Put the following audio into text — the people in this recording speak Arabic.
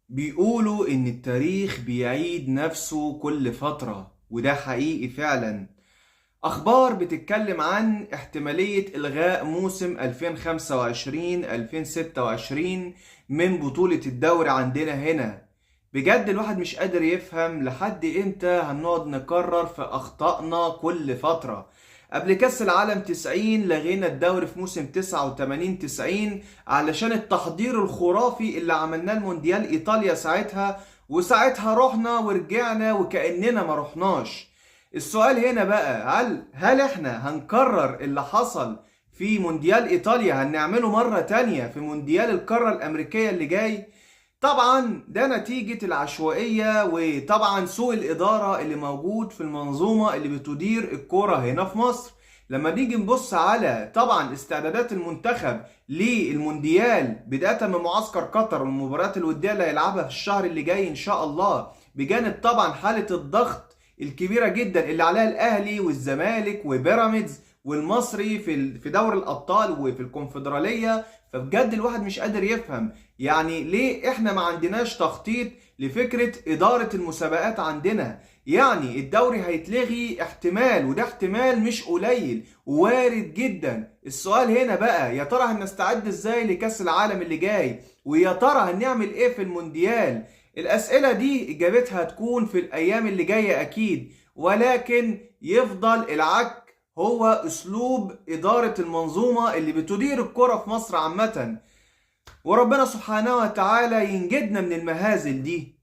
بيقولوا إن التاريخ بيعيد نفسه كل فترة، وده حقيقي فعلا. أخبار بتتكلم عن احتمالية إلغاء موسم 2025-2026 من بطولة الدوري عندنا هنا. بجد الواحد مش قادر يفهم لحد إمتى هنقعد نكرر في أخطائنا كل فترة. قبل كأس العالم 90 لغينا الدوري في موسم 89-90 علشان التحضير الخرافي اللي عملناه المونديال إيطاليا ساعتها، وساعتها رحنا ورجعنا وكأننا ما رحناش. السؤال هنا بقى، هل احنا هنكرر اللي حصل في مونديال ايطاليا هنعمله مرة تانية في مونديال القارة الامريكية اللي جاي؟ طبعا ده نتيجة العشوائية وطبعا سوء الادارة اللي موجود في المنظومة اللي بتدير الكرة هنا في مصر. لما نيجي نبص على طبعا استعدادات المنتخب للمونديال بداية من معسكر قطر والمباريات الودية اللي هيلعبها في الشهر اللي جاي ان شاء الله، بجانب طبعا حالة الضغط الكبيرة جدا اللي عليها الاهلي والزمالك وبيراميدز والمصري في دوري الابطال وفي الكونفدرالية. فبجد الواحد مش قادر يفهم يعني ليه احنا ما عندناش تخطيط لفكرة ادارة المسابقات عندنا. يعني الدوري هيتلغي احتمال، وده احتمال مش قليل ووارد جدا. السؤال هنا بقى، يا ترى هنستعد ازاي لكأس العالم اللي جاي؟ ويا ترى هنعمل ايه في المونديال؟ الأسئلة دي إجابتها هتكون في الأيام اللي جاية أكيد، ولكن يفضل العك هو أسلوب إدارة المنظومة اللي بتدير الكرة في مصر عامة. وربنا سبحانه وتعالى ينجدنا من المهازل دي.